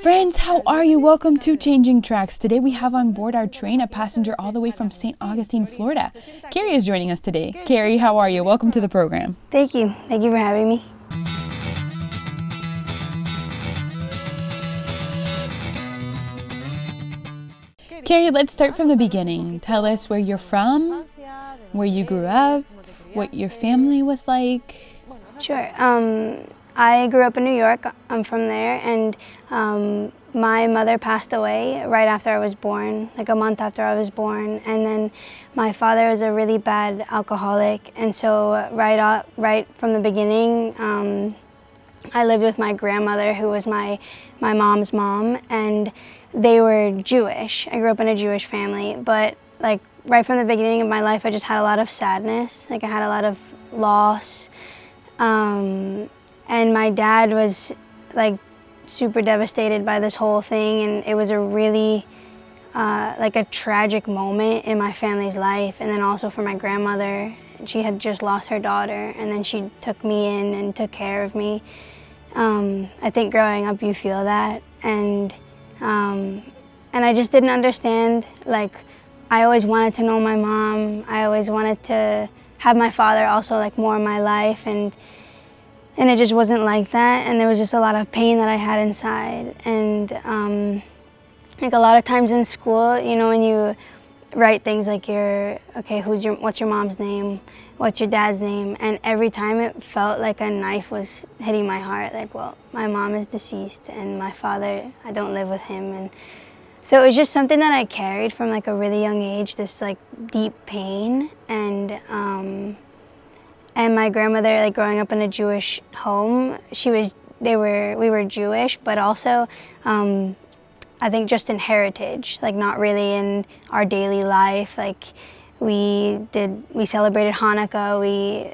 Friends, how are you? Welcome to Changing Tracks. Today we have on board our train a passenger all the way from St. Augustine, Florida. Keri is joining us today. Keri, how are you? Welcome to the program. Thank you. Thank you for having me. Keri, let's start from the beginning. Tell us where you're from, where you grew up, what your family was like. Sure. I grew up in New York. I'm from there, and my mother passed away right after I was born, like a month after I was born. And then my father was a really bad alcoholic, and so right from the beginning, I lived with my grandmother, who was my mom's mom, and they were Jewish. I grew up in a Jewish family, but like right from the beginning of my life, I just had a lot of sadness. Like I had a lot of loss. And my dad was like super devastated by this whole thing, and it was a really like a tragic moment in my family's life. And then also for my grandmother, she had just lost her daughter, and then she took me in and took care of me. I think growing up you feel that, and I just didn't understand. Like I always wanted to know my mom. I always wanted to have my father also like more in my life, and it just wasn't like that, and there was just a lot of pain that I had inside. And like a lot of times in school, you know, when you write things like what's your mom's name, what's your dad's name, and every time it felt like a knife was hitting my heart. Like, well, my mom is deceased, and my father, I don't live with him. And so it was just something that I carried from like a really young age, this like deep pain. And my grandmother, like growing up in a Jewish home, we were Jewish, but also I think just in heritage, like not really in our daily life. Like we celebrated Hanukkah, we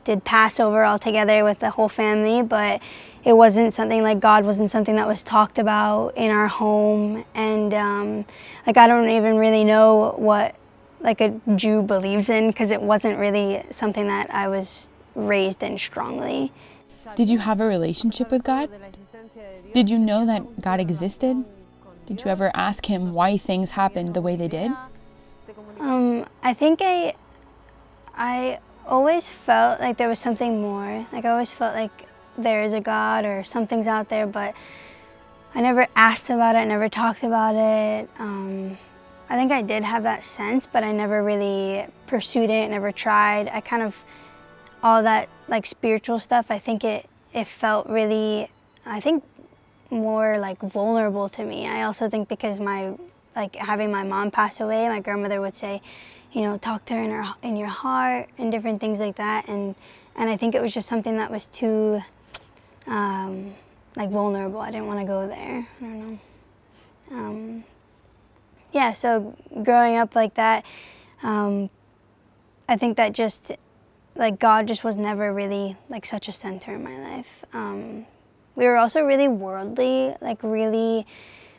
did Passover all together with the whole family, but it wasn't something like God wasn't something that was talked about in our home. And like I don't even really know what like a Jew believes in, because it wasn't really something that I was raised in strongly. Did you have a relationship with God? Did you know that God existed? Did you ever ask him why things happened the way they did? I think I always felt like there was something more. Like I always felt like there is a God or something's out there, but I never asked about it, I never talked about it. I think I did have that sense, but I never really pursued it, never tried. I kind of, all that like spiritual stuff, I think it felt really, I think more like vulnerable to me. I also think because having my mom pass away, my grandmother would say, you know, talk to her in your heart and different things like that. And I think it was just something that was too like vulnerable. I didn't want to go there. I don't know. Yeah, so growing up like that, I think that just, like God just was never really like such a center in my life. We were also really worldly, like really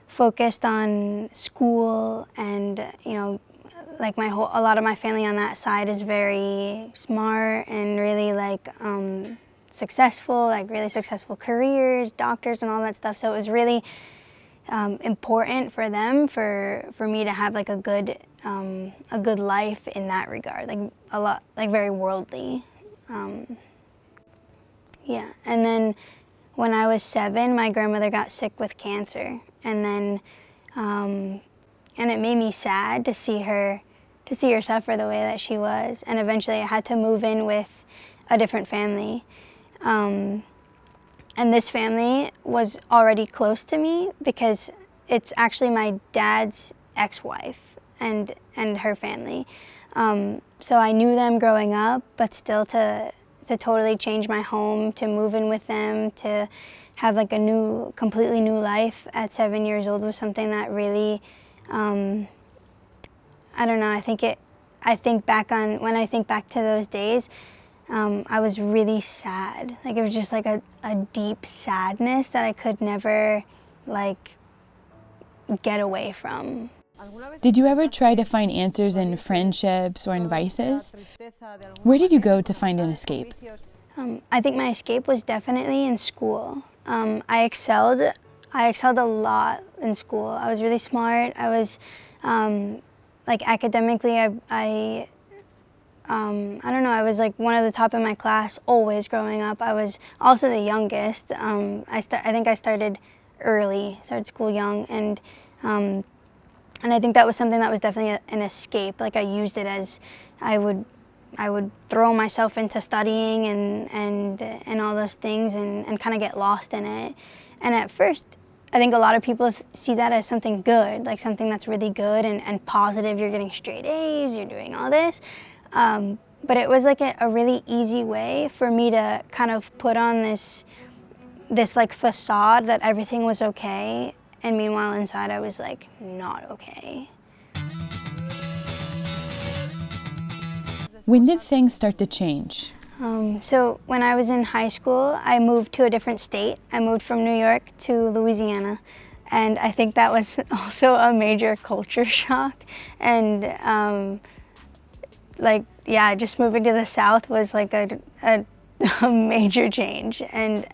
focused on school, and you know, like a lot of my family on that side is very smart and really like successful, like really successful careers, doctors and all that stuff. So it was really important for them, for me to have like a good life in that regard, like a lot, like very worldly. Yeah, and then when I was 7, my grandmother got sick with cancer, and then and it made me sad to see her suffer the way that she was. And eventually I had to move in with a different family. And this family was already close to me because it's actually my dad's ex-wife and her family. So I knew them growing up, but still to totally change my home, to move in with them, to have like a completely new life at 7 years old was something that really, I don't know, when I think back to those days, I was really sad. Like it was just like a deep sadness that I could never like get away from. Did you ever try to find answers in friendships or in vices? Where did you go to find an escape? I think my escape was definitely in school. I excelled I excelled a lot in school. I was really smart. I was, like academically, I don't know, I was like one of the top in my class always growing up. I was also the youngest. I think I started early, started school young, and I think that was something that was definitely an escape. Like I used it as I would throw myself into studying and all those things and kind of get lost in it. And at first, I think a lot of people see that as something good, like something that's really good and positive. You're getting straight A's, you're doing all this. But it was like a really easy way for me to kind of put on this like facade that everything was okay, and meanwhile inside I was like not okay. When did things start to change? So when I was in high school, I moved to a different state. I moved from New York to Louisiana, and I think that was also a major culture shock. And like, yeah, just moving to the South was like a major change. And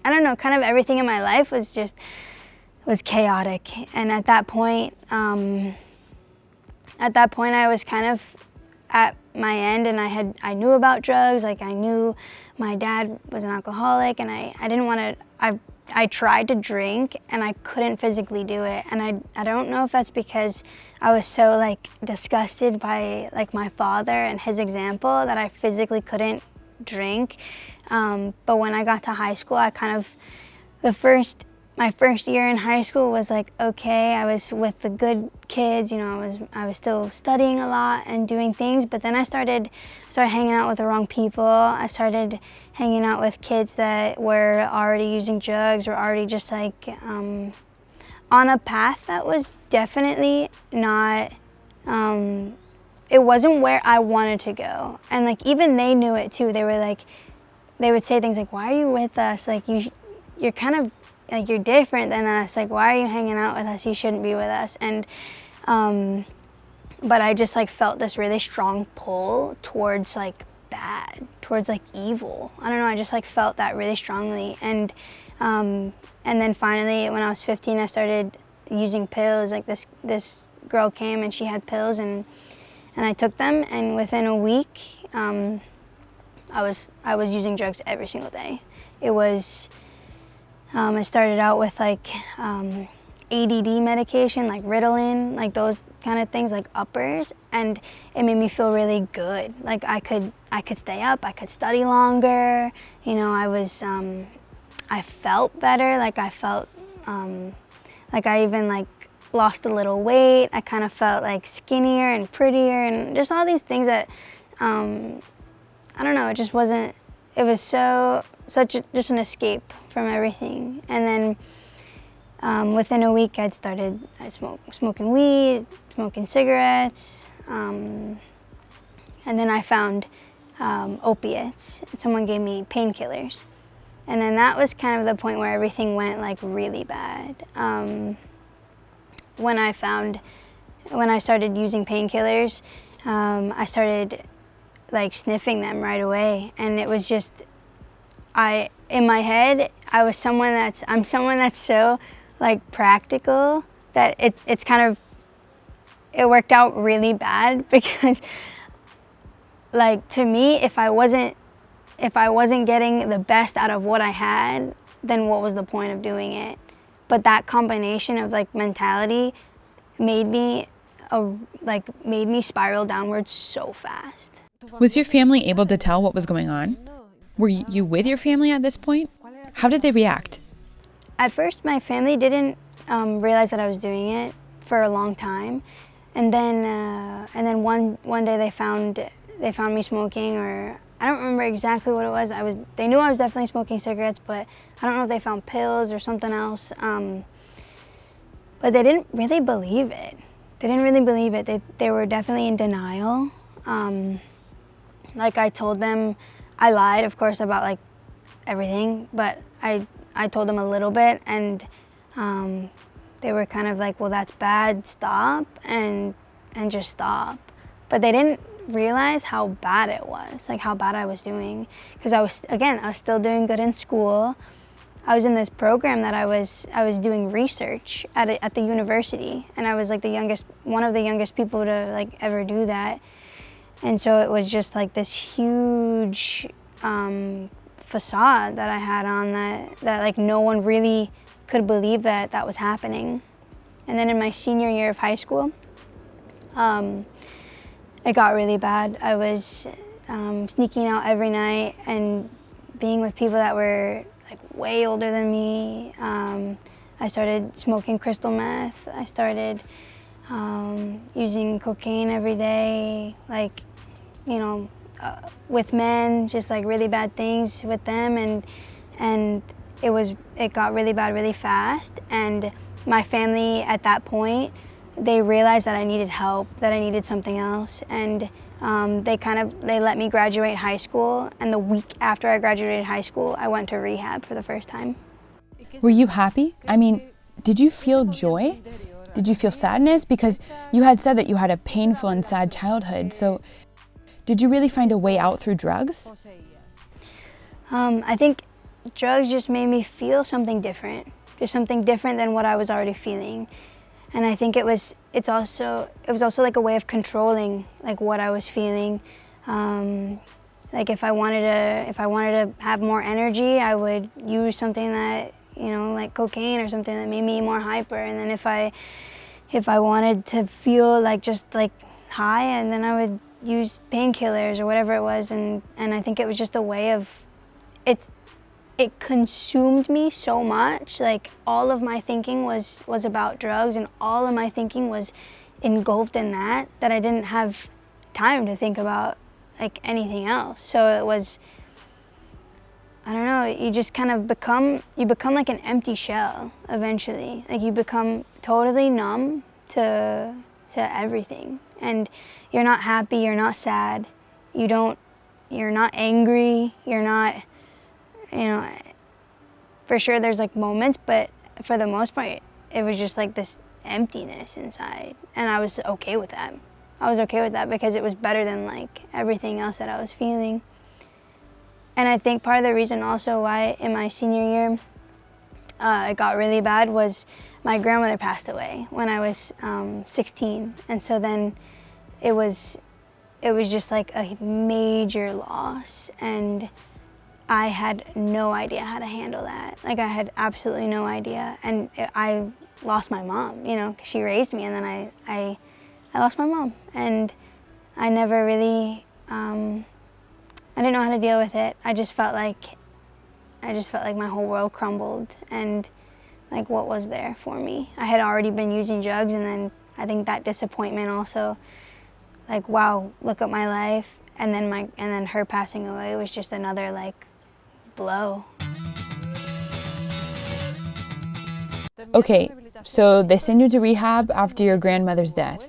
I don't know, kind of everything in my life was chaotic. And at that point I was kind of at my end, and I knew about drugs. Like I knew my dad was an alcoholic, and I didn't want to, I tried to drink and I couldn't physically do it. And I don't know if that's because I was so like disgusted by like my father and his example that I physically couldn't drink. But when I got to high school, I kind of, my first year in high school was like, okay, I was with the good kids, you know, I was still studying a lot and doing things, but then I started hanging out with the wrong people. I started hanging out with kids that were already using drugs, were already just like on a path that was definitely not, it wasn't where I wanted to go. And like even they knew it too. They were like, they would say things like, why are you with us? Like you're kind of, like you're different than us, like why are you hanging out with us? You shouldn't be with us. And but I just like felt this really strong pull towards like bad, towards like evil. I don't know, I just like felt that really strongly. And then finally when I was 15, I started using pills. Like this girl came and she had pills, and I took them, and within a week I was using drugs every single day. It was I started out with like ADD medication, like Ritalin, like those kind of things, like uppers, and it made me feel really good. Like I could stay up, I could study longer. You know, I felt better. Like I felt like I even like lost a little weight. I kind of felt like skinnier and prettier, and just all these things that I don't know. It just wasn't. It was just an escape from everything. And then within a week, I smoking weed, smoking cigarettes, and then I found opiates. Someone gave me painkillers, and then that was kind of the point where everything went like really bad. When I started using painkillers, I started like sniffing them right away, and it was just, in my head, I'm someone that's so like practical that it's kind of, it worked out really bad, because like to me, if I wasn't getting the best out of what I had, then what was the point of doing it? But that combination of like mentality made me spiral downwards so fast. Was your family able to tell what was going on? Were you with your family at this point? How did they react? At first, my family didn't realize that I was doing it for a long time, and then one day they found me smoking, or I don't remember exactly what it was. They knew I was definitely smoking cigarettes, but I don't know if they found pills or something else. But they didn't really believe it. They were definitely in denial. Like I told them, I lied, of course, about like everything, but I told them a little bit, and they were kind of like, well, that's bad, stop, and just stop. But they didn't realize how bad it was, like how bad I was doing, because I was still doing good in school. I was in this program that I was doing research at the university, and I was like one of the youngest people to like ever do that. And so it was just like this huge facade that I had on that like no one really could believe that was happening. And then in my senior year of high school, it got really bad. I was sneaking out every night and being with people that were like way older than me. I started smoking crystal meth. I started using cocaine every day, like, you know, with men, just like really bad things with them, and it got really bad really fast. And my family at that point, they realized that I needed help, that I needed something else, and they let me graduate high school, and the week after I graduated high school, I went to rehab for the first time. Were you happy? I mean, did you feel joy? Did you feel sadness? Because you had said that you had a painful and sad childhood, so did you really find a way out through drugs? I think drugs just made me feel something different, just something different than what I was already feeling. And I think it was also like a way of controlling like what I was feeling. Like if I wanted to have more energy, I would use something that, you know, like cocaine or something that made me more hyper. And then if I wanted to feel like just like high, and then I would use painkillers or whatever it was. And I think it was just a way of it consumed me so much. Like all of my thinking was about drugs, and all of my thinking was engulfed in that I didn't have time to think about like anything else. So it was, I don't know, you just kind of become like an empty shell eventually. Like you become totally numb to everything, and you're not happy, you're not sad, you're not angry, you're not, you know, for sure there's like moments, but for the most part it was just like this emptiness inside, and I was okay with that. I was okay with that because it was better than like everything else that I was feeling. And I think part of the reason also why in my senior year it got really bad was my grandmother passed away when I was 16, and so then it was just like a major loss, and I had no idea how to handle that. Like I had absolutely no idea, and I lost my mom, you know, 'cause she raised me, and then I lost my mom, and I never really, I didn't know how to deal with it. I just felt like my whole world crumbled, and like what was there for me? I had already been using drugs, and then I think that disappointment also, like, wow, look at my life, and then her passing away was just another like blow. Okay, so they send you to rehab after your grandmother's death.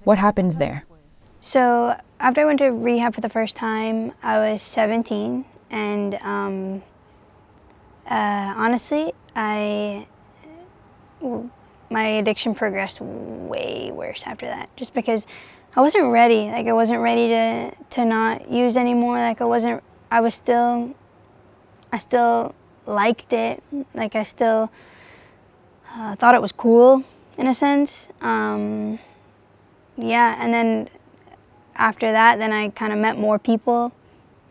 What happens there? So after I went to rehab for the first time, I was 17, and honestly, my addiction progressed way worse after that, just because I wasn't ready. Like I wasn't ready to not use anymore. Like I still liked it. Like I still thought it was cool in a sense. Yeah, and then after that, then I kind of met more people.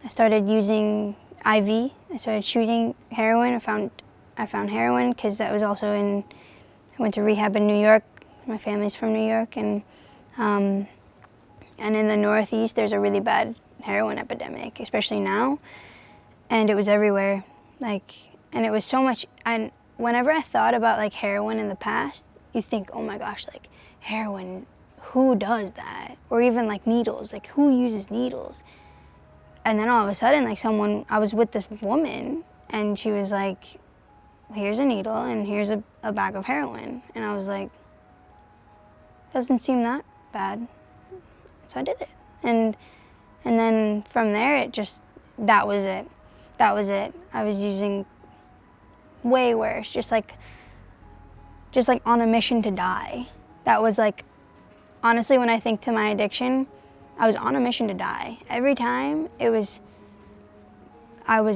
I started using IV. I started shooting heroin. I found heroin because I went to rehab in New York. My family's from New York, and in the Northeast, there's a really bad heroin epidemic, especially now, and it was everywhere. And it was so much. And whenever I thought about like heroin in the past, you think, oh my gosh, like heroin, who does that? Or even like needles, like who uses needles? And then all of a sudden, like I was with this woman, and she was like, here's a needle and here's a bag of heroin. And I was like, doesn't seem that bad. So I did it. And then from there, that was it. I was using way worse, just like on a mission to die. That was like, honestly, when I think to my addiction, I was on a mission to die. Every time I was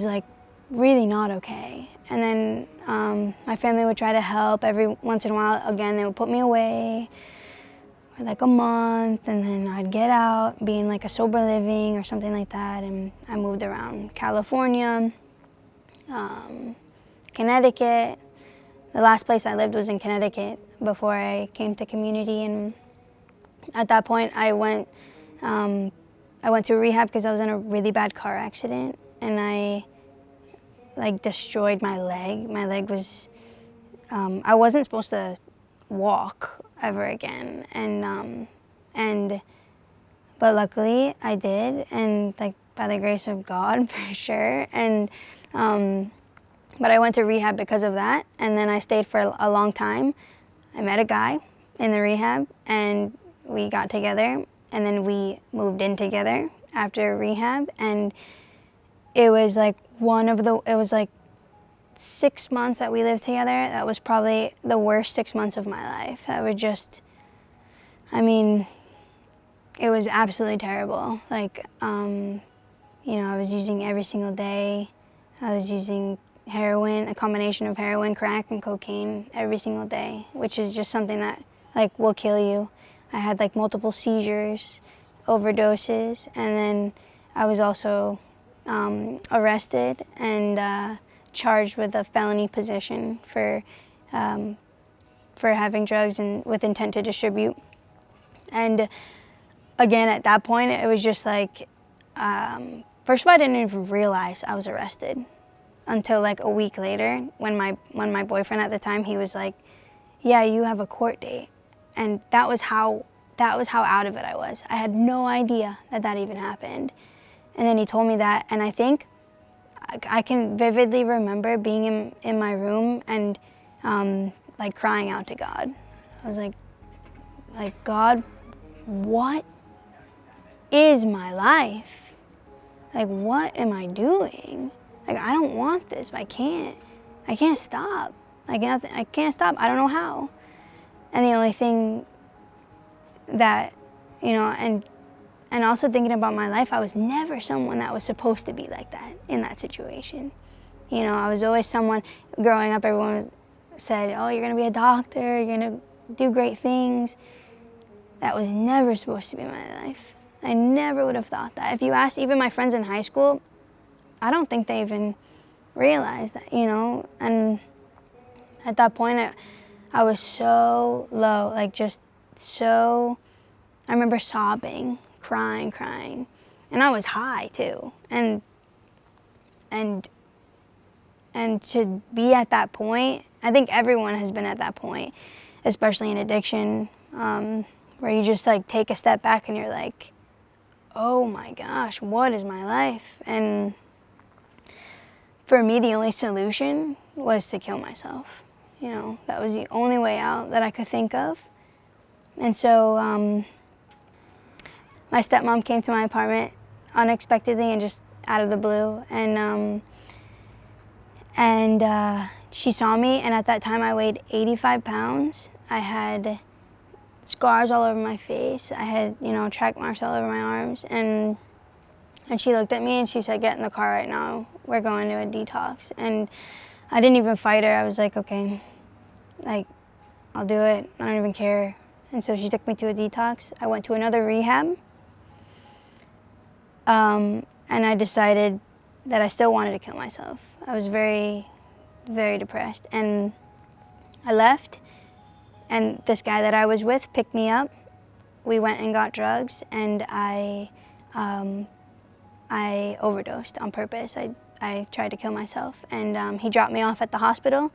like really not okay. And then my family would try to help every once in a while. Again, they would put me away for like a month, and then I'd get out, be in like a sober living or something like that. And I moved around California, Connecticut. The last place I lived was in Connecticut before I came to community. And at that point, I went to rehab because I was in a really bad car accident, and I like destroyed my leg. My leg was, I wasn't supposed to walk ever again, but luckily I did, and like by the grace of God, for sure. And but I went to rehab because of that, and then I stayed for a long time. I met a guy in the rehab, and we got together, and then we moved in together after rehab. And it was like it was like 6 months that we lived together. That was probably the worst 6 months of my life. That was just, I mean, it was absolutely terrible. Like, you know, I was using every single day. I was using heroin, a combination of heroin, crack, and cocaine every single day, which is just something that like will kill you. I had like multiple seizures, overdoses, and then I was also arrested and charged with a felony possession for having drugs and with intent to distribute. And again, at that point, it was just like, first of all, I didn't even realize I was arrested until like a week later when my boyfriend at the time, he was like, yeah, you have a court date. And that was how out of it I was. I had no idea that even happened. And then he told me that, and I think I can vividly remember being in my room and like crying out to God. I was like, God, what is my life? Like, what am I doing? Like, I don't want this, but I can't stop. I can't stop. I don't know how. And the only thing that, you know, and also thinking about my life, I was never someone that was supposed to be like that in that situation. You know, I was always someone, growing up, everyone said, oh, you're gonna be a doctor, you're gonna do great things. That was never supposed to be my life. I never would have thought that. If you ask even my friends in high school, I don't think they even realized that, you know. And at that point, I was so low, like just so, I remember sobbing, crying, and I was high too. And to be at that point, I think everyone has been at that point, especially in addiction, where you just like take a step back and you're like, oh my gosh, what is my life? And for me, the only solution was to kill myself. You know, that was the only way out that I could think of. And so my stepmom came to my apartment unexpectedly and just out of the blue, and she saw me, and at that time I weighed 85 pounds. I had scars all over my face. I had, you know, track marks all over my arms, and she looked at me and she said, get in the car right now. We're going to a detox. And I didn't even fight her. I was like, okay, like, I'll do it. I don't even care. And so she took me to a detox. I went to another rehab. And I decided that I still wanted to kill myself. I was very, very depressed. And I left, and this guy that I was with picked me up. We went and got drugs, and I overdosed on purpose. I tried to kill myself, and he dropped me off at the hospital,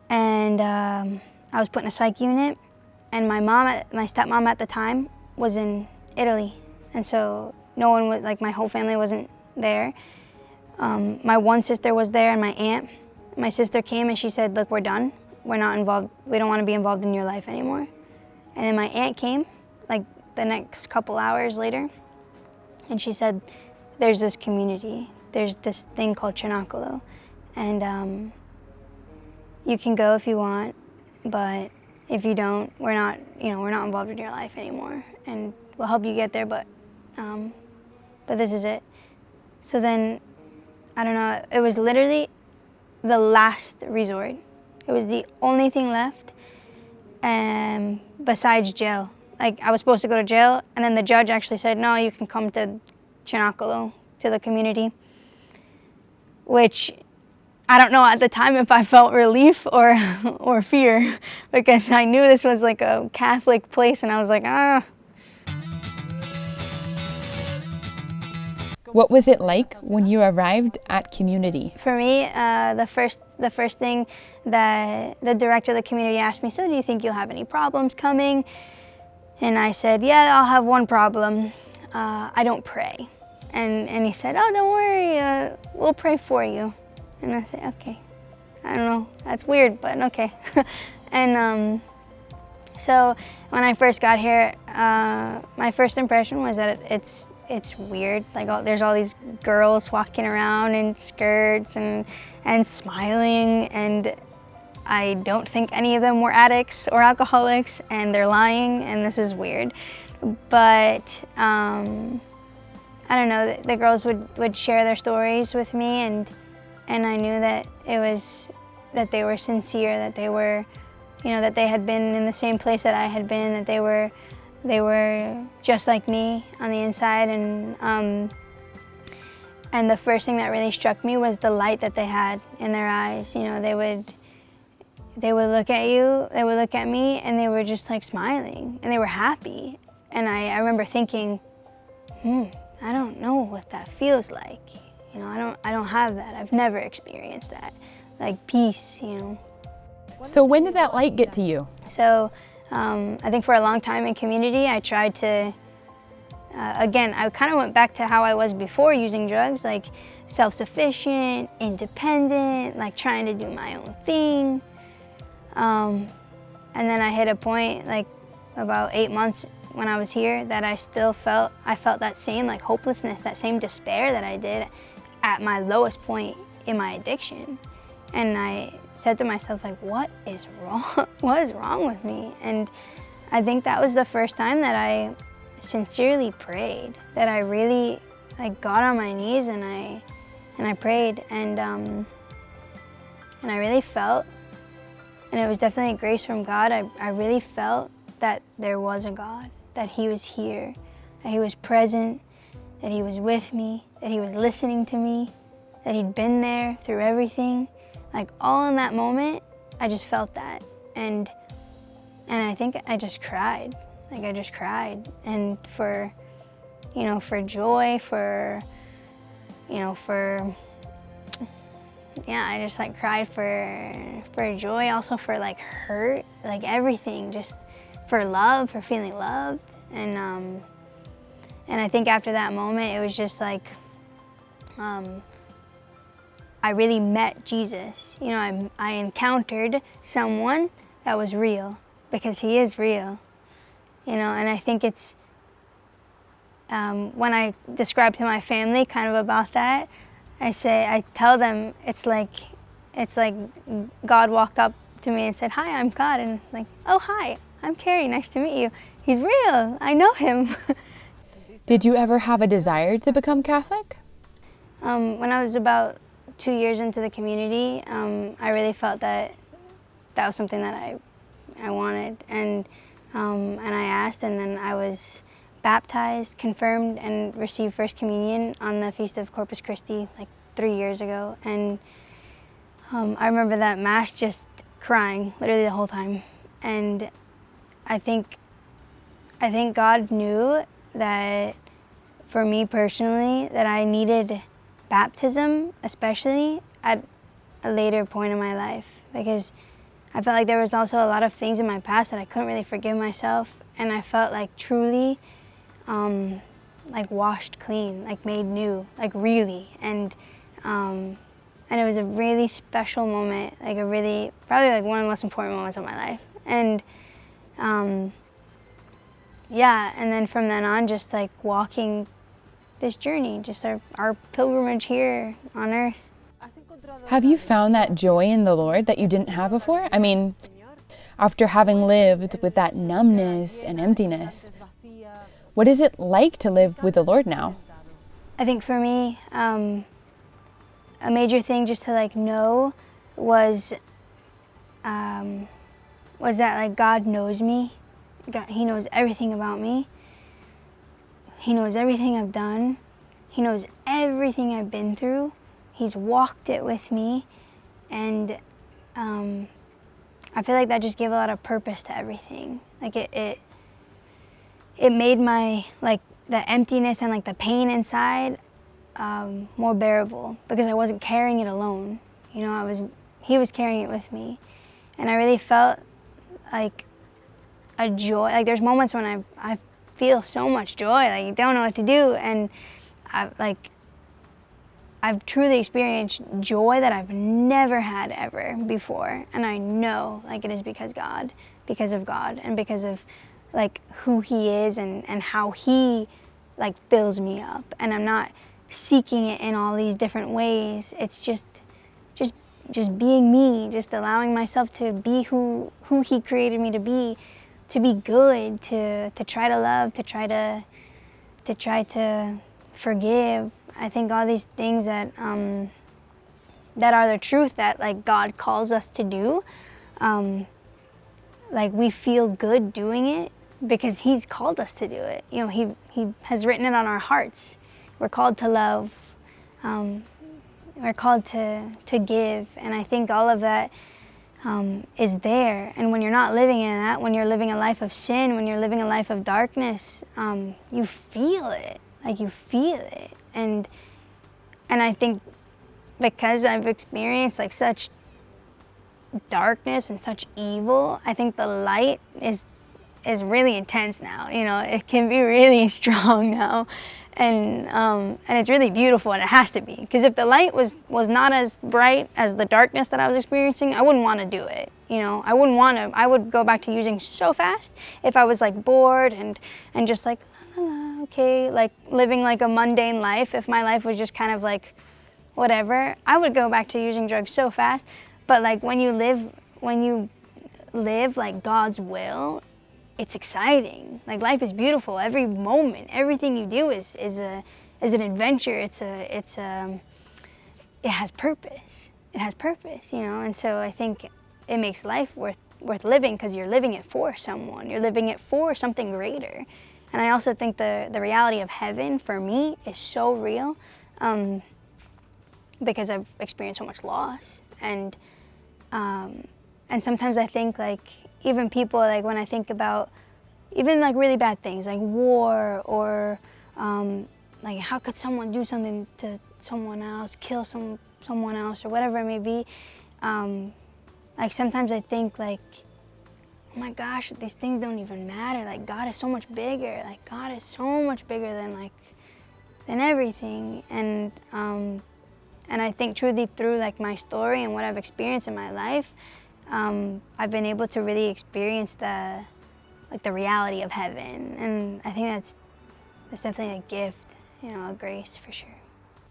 and I was put in a psych unit, and my stepmom at the time was in Italy, and so no one was, like, my whole family wasn't there. My one sister was there and my aunt. My sister came and she said, look, we're done. We're not involved. We don't want to be involved in your life anymore. And then my aunt came, like the next couple hours later, and she said, there's this community. There's this thing called Cenaculo, and you can go if you want, but if you don't, we're not involved in your life anymore, and we'll help you get there, but this is it. So then, I don't know, it was literally the last resort. It was the only thing left besides jail. Like, I was supposed to go to jail, and then the judge actually said, no, you can come to Cenaculo, to the community, which I don't know at the time if I felt relief or fear, because I knew this was like a Catholic place, and I was like, ah. What was it like when you arrived at community? For me, the first thing that the director of the community asked me, so do you think you'll have any problems coming? And I said, yeah, I'll have one problem. I don't pray. And he said, oh, don't worry, we'll pray for you. And I said, okay. I don't know, that's weird, but okay. And so when I first got here, my first impression was that it's weird. Like, there's all these girls walking around in skirts and smiling, and I don't think any of them were addicts or alcoholics, and they're lying, and this is weird. But I don't know, the girls would share their stories with me, and I knew that that they were sincere, that they were, that they had been in the same place that I had been, that they were just like me on the inside, and the first thing that really struck me was the light that they had in their eyes. They would look at you, they would look at me, and they were just like smiling, and they were happy. And I remember thinking, I don't know what that feels like. I don't have that. I've never experienced that, like peace. So when did that light get to you? So I think for a long time in community, I tried to, again, I kind of went back to how I was before using drugs, like self-sufficient, independent, like trying to do my own thing. And then I hit a point, like about 8 months when I was here, that I felt that same like hopelessness, that same despair that I did at my lowest point in my addiction. And I said to myself, like, what is wrong? What is wrong with me? And I think that was the first time that I sincerely prayed, that I really got on my knees and I prayed, and I really felt, and it was definitely grace from God, I really felt that there was a God, that He was here, that He was present, that He was with me, that He was listening to me, that He'd been there through everything. Like, all in that moment, I just felt that. And I think I just cried. Like, I just cried. And for joy, I just cried for joy, also for hurt, everything, just for love, for feeling loved. And I think after that moment, it was just I really met Jesus. I encountered someone that was real, because He is real. And I think it's, when I describe to my family kind of about that, I tell them it's like God walked up to me and said, hi, I'm God. And oh, hi, I'm Keri, nice to meet you. He's real, I know Him. Did you ever have a desire to become Catholic? When I was about 2 years into the community, I really felt that was something that I wanted, and I asked, and then I was baptized, confirmed, and received First Communion on the Feast of Corpus Christi 3 years ago. And I remember that Mass just crying literally the whole time. And I think God knew that for me personally, that I needed baptism, especially at a later point in my life, because I felt like there was also a lot of things in my past that I couldn't really forgive myself, and I felt truly washed clean, made new, really. And it was a really special moment, probably one of the most important moments of my life. And and then from then on, just walking this journey, just our pilgrimage here on earth. Have you found that joy in the Lord that you didn't have before? I mean, after having lived with that numbness and emptiness, what is it like to live with the Lord now? I think for me, a major thing just to know was that like God knows me. He knows everything about me. He knows everything I've done. He knows everything I've been through. He's walked it with me, and I feel like that just gave a lot of purpose to everything. Like it made my, like, the emptiness and like the pain inside more bearable, because I wasn't carrying it alone. You know, he was carrying it with me, and I really felt like a joy. Like there's moments when I feel so much joy, like you don't know what to do, and I've truly experienced joy that I've never had ever before, and I know like it is because of God, and because of like who He is and how He like fills me up, and I'm not seeking it in all these different ways. It's just being me, just allowing myself to be who He created me to be good, to try to love, to try to forgive. I think all these things that are the truth that like God calls us to do, like we feel good doing it because He's called us to do it. You know, He has written it on our hearts. We're called to love. We're called to give, and I think all of that is there. And when you're not living in that, when you're living a life of sin, when you're living a life of darkness, you feel it. Like you feel it, and I think because I've experienced like such darkness and such evil, I think the light is really intense now. You know, it can be really strong now, and it's really beautiful, and it has to be, because if the light was not as bright as the darkness that I was experiencing, I wouldn't want to do it. You know, I would go back to using so fast if I was like bored and just like okay, like living like a mundane life. If my life was just kind of like whatever, I would go back to using drugs so fast. But like when you live like God's will, it's exciting. Like life is beautiful. Every moment, everything you do is an adventure. It has purpose. It has purpose, you know. And so I think it makes life worth living, because you're living it for someone. You're living it for something greater. And I also think the reality of heaven for me is so real, because I've experienced so much loss, and sometimes I think like even people, like when I think about even like really bad things like war, or like how could someone do something to someone else, kill someone else, or whatever it may be, like sometimes I think like, oh my gosh, these things don't even matter. Like God is so much bigger. Like God is so much bigger than everything. And I think truly through like my story and what I've experienced in my life, I've been able to really experience the reality of heaven. And I think that's definitely a gift, you know, a grace for sure.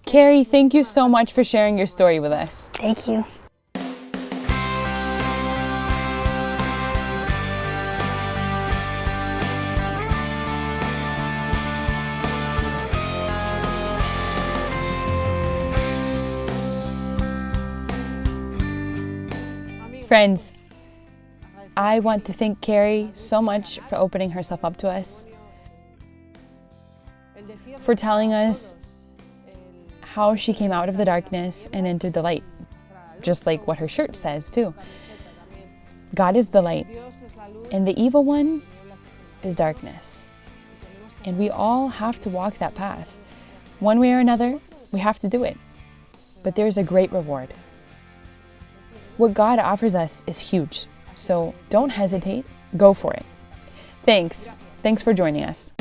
Keri, thank you so much for sharing your story with us. Thank you. Friends, I want to thank Keri so much for opening herself up to us, for telling us how she came out of the darkness and entered the light, just like what her shirt says too. God is the light, and the evil one is darkness. And we all have to walk that path. One way or another, we have to do it. But there's a great reward. What God offers us is huge, so don't hesitate, go for it. Thanks for joining us.